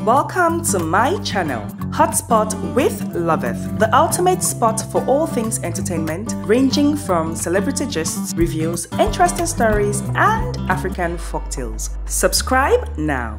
Welcome to my channel, Hotspot with Loveth, the ultimate spot for all things entertainment, ranging from celebrity gists, reviews, interesting stories, and African folktales. Subscribe now.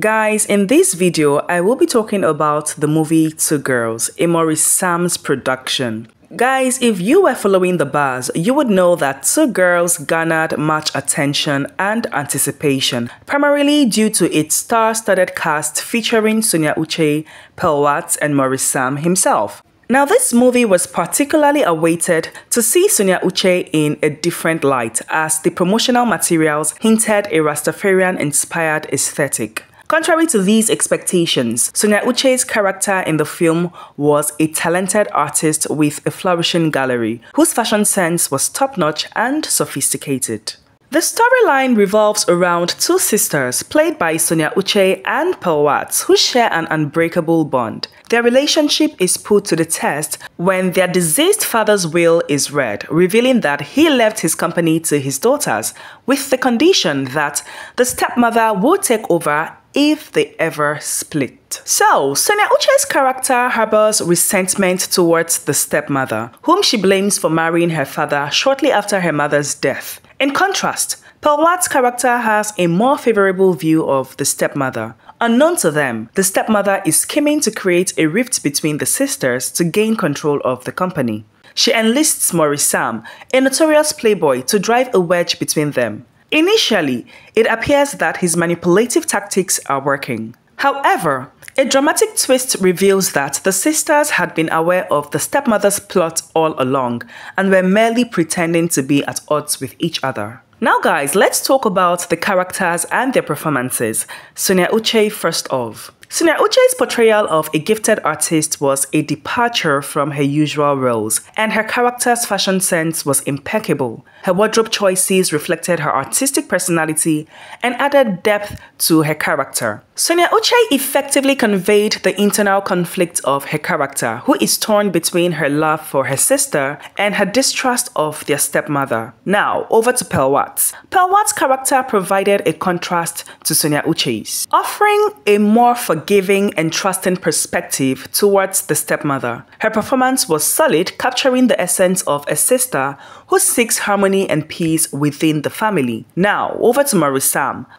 Guys, in this video, I will be talking about the movie Two Girls, a Maurice's production. Guys, if you were following the buzz, you would know that Two Girls garnered much attention and anticipation, primarily due to its star-studded cast featuring Sonia, Uche, Pearlwats, and Maurice himself. Now, this movie was particularly awaited to see Sonia Uche in a different light, as the promotional materials hinted a Rastafarian-inspired aesthetic. Contrary to these expectations, Sonia Uche's character in the film was a talented artist with a flourishing gallery, whose fashion sense was top-notch and sophisticated. The storyline revolves around two sisters played by Sonia Uche and Pearlwats, who share an unbreakable bond. Their relationship is put to the test when their deceased father's will is read, revealing that he left his company to his daughters, with the condition that the stepmother would take over if they ever split. So, Sonia Uche's character harbors resentment towards the stepmother, whom she blames for marrying her father shortly after her mother's death. In contrast, Pearlwats' character has a more favorable view of the stepmother. Unknown to them, the stepmother is scheming to create a rift between the sisters to gain control of the company. She enlists Maurice, a notorious playboy, to drive a wedge between them. Initially, it appears that his manipulative tactics are working. However, a dramatic twist reveals that the sisters had been aware of the stepmother's plot all along and were merely pretending to be at odds with each other. Now guys, let's talk about the characters and their performances. Sonia Uche first off. Sonia Uche's portrayal of a gifted artist was a departure from her usual roles, and her character's fashion sense was impeccable. Her wardrobe choices reflected her artistic personality and added depth to her character. Sonia Uche effectively conveyed the internal conflict of her character, who is torn between her love for her sister and her distrust of their stepmother. Now, over to Pearlwats. Pearlwats' character provided a contrast to Sonia Uche's, offering a more forgiving and trusting perspective towards the stepmother. Her performance was solid, capturing the essence of a sister who seeks harmony and peace within the family. Now, over to Maurice.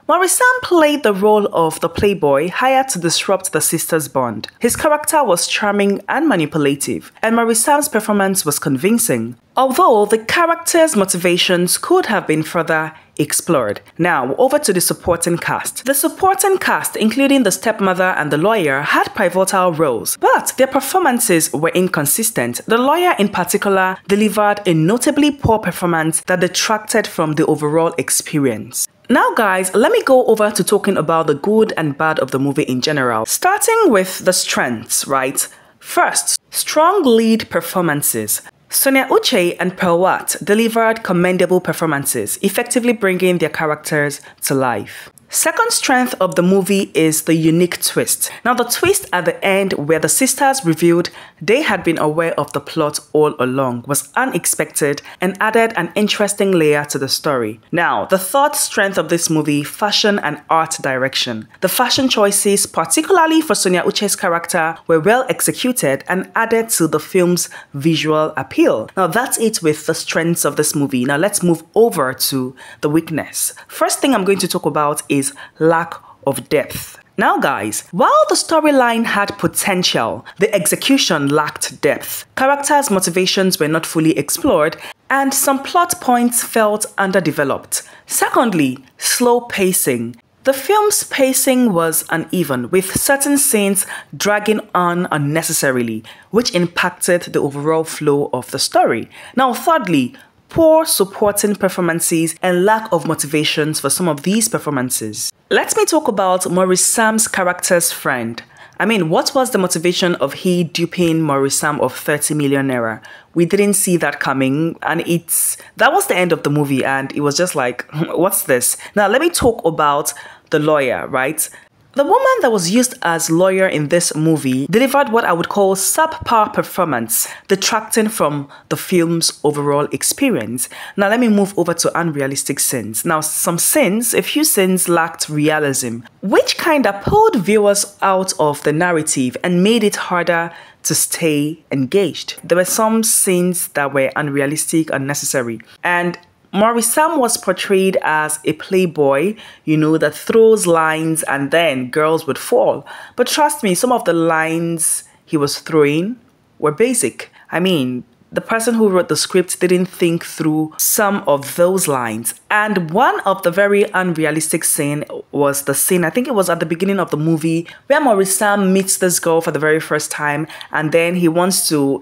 Maurice played the role of the playboy hired to disrupt the sisters' bond. His character was charming and manipulative, and Maurice's performance was convincing, although the character's motivations could have been further explored. Now, over to the supporting cast. The supporting cast, including the stepmother and the lawyer, had pivotal roles, but their performances were inconsistent. The lawyer in particular delivered a notably poor performance that detracted from the overall experience. Now guys, let me go over to talking about the good and bad of the movie in general. Starting with the strengths, right? First, strong lead performances. Sonia Uche and Pearlwats delivered commendable performances, effectively bringing their characters to life. Second strength of the movie is the unique twist. Now, the twist at the end where the sisters revealed they had been aware of the plot all along was unexpected and added an interesting layer to the story. Now, the third strength of this movie, fashion and art direction. The fashion choices, particularly for Sonia Uche's character, were well executed and added to the film's visual appeal. Now, that's it with the strengths of this movie. Now, let's move over to the weakness. First thing I'm going to talk about is lack of depth. Now guys, while the storyline had potential, the execution lacked depth. Characters' motivations were not fully explored, and some plot points felt underdeveloped. Secondly, slow pacing. The film's pacing was uneven, with certain scenes dragging on unnecessarily, which impacted the overall flow of the story. Now thirdly, poor supporting performances and lack of motivations for some of these performances. Let me talk about Maurice's character's friend. I mean, what was the motivation of he duping Maurice of 30 million naira? We didn't see that coming, and that was the end of the movie, and it was just like, what's this? Now, let me talk about the lawyer, right? The woman that was used as lawyer in this movie delivered what I would call subpar performance, detracting from the film's overall experience. Now let me move over to unrealistic scenes. Now a few scenes lacked realism, which kind of pulled viewers out of the narrative and made it harder to stay engaged. There were some scenes that were unrealistic, unnecessary, and Maurice was portrayed as a playboy, that throws lines and then girls would fall. But trust me, some of the lines he was throwing were basic. I mean, the person who wrote the script didn't think through some of those lines. And one of the very unrealistic scene was the scene, I think it was at the beginning of the movie, where Maurice meets this girl for the very first time, and then he wants to,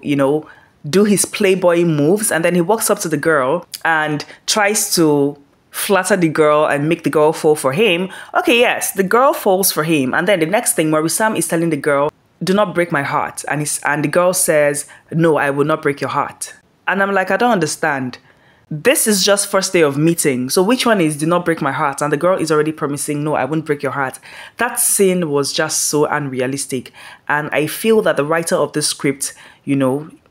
do his playboy moves, and then he walks up to the girl and tries to flatter the girl and make the girl fall for him. Okay, yes, the girl falls for him, and then the next thing, Maurice is telling the girl, "Do not break my heart," and the girl says, "No, I will not break your heart." And I'm like, I don't understand. This is just first day of meeting, so which one is "do not break my heart"? And the girl is already promising, "No, I won't break your heart." That scene was just so unrealistic, and I feel that the writer of this script,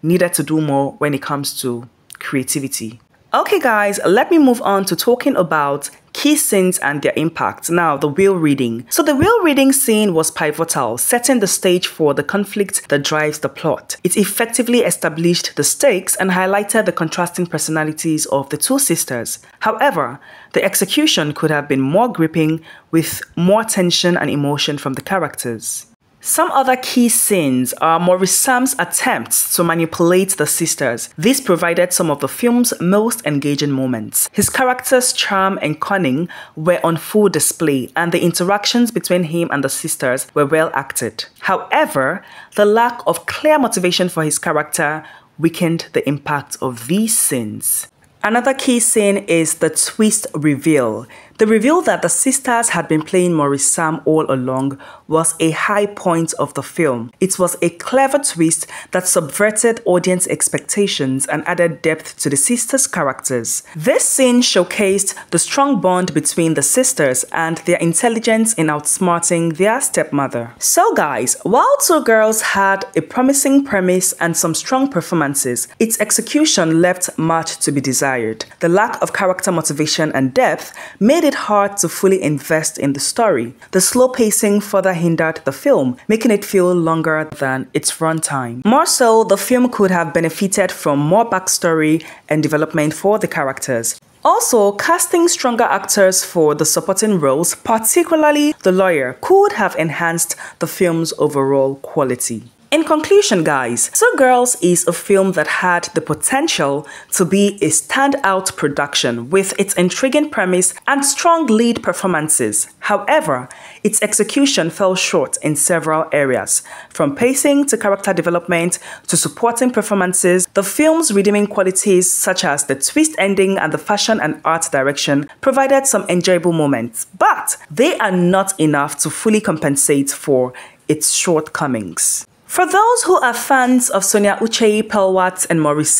needed to do more when it comes to creativity. Okay guys, let me move on to talking about key scenes and their impact. Now, the wheel reading. So the wheel reading scene was pivotal, setting the stage for the conflict that drives the plot. It effectively established the stakes and highlighted the contrasting personalities of the two sisters. However, the execution could have been more gripping, with more tension and emotion from the characters. Some other key scenes are Maurice's attempts to manipulate the sisters. This provided some of the film's most engaging moments. His character's charm and cunning were on full display, and the interactions between him and the sisters were well acted. However, the lack of clear motivation for his character weakened the impact of these scenes. Another key scene is the twist reveal. The reveal that the sisters had been playing Maurice all along was a high point of the film. It was a clever twist that subverted audience expectations and added depth to the sisters' characters. This scene showcased the strong bond between the sisters and their intelligence in outsmarting their stepmother. So guys, while Two Girls had a promising premise and some strong performances, its execution left much to be desired. The lack of character motivation and depth made it hard to fully invest in the story. The slow pacing further hindered the film, making it feel longer than its runtime. More so, the film could have benefited from more backstory and development for the characters. Also, casting stronger actors for the supporting roles, particularly the lawyer, could have enhanced the film's overall quality. In conclusion guys, Two Girls is a film that had the potential to be a standout production with its intriguing premise and strong lead performances. However, its execution fell short in several areas. From pacing to character development to supporting performances, the film's redeeming qualities such as the twist ending and the fashion and art direction provided some enjoyable moments, but they are not enough to fully compensate for its shortcomings. For those who are fans of Sonia, Uche, Pearlwats, and Maurice,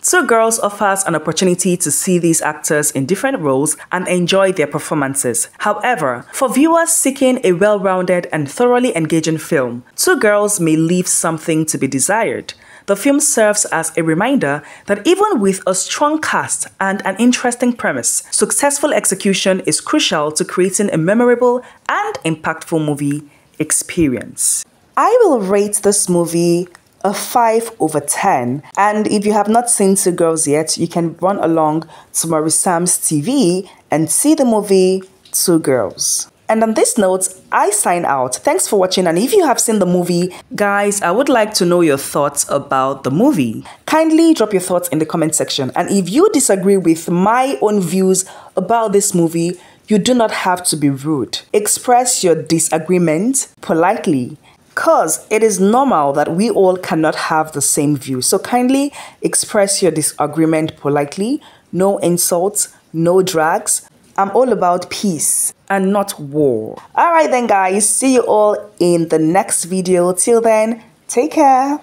Two Girls offers an opportunity to see these actors in different roles and enjoy their performances. However, for viewers seeking a well-rounded and thoroughly engaging film, Two Girls may leave something to be desired. The film serves as a reminder that even with a strong cast and an interesting premise, successful execution is crucial to creating a memorable and impactful movie experience. I will rate this movie a 5/10, and if you have not seen Two Girls yet, you can run along to Maurice's TV and see the movie Two Girls. And on this note, I sign out. Thanks for watching, and if you have seen the movie, guys, I would like to know your thoughts about the movie. Kindly drop your thoughts in the comment section, and if you disagree with my own views about this movie, you do not have to be rude. Express your disagreement politely, because it is normal that we all cannot have the same view. So kindly express your disagreement politely. No insults, no drags. I'm all about peace and not war. Alright then guys, see you all in the next video. Till then, take care.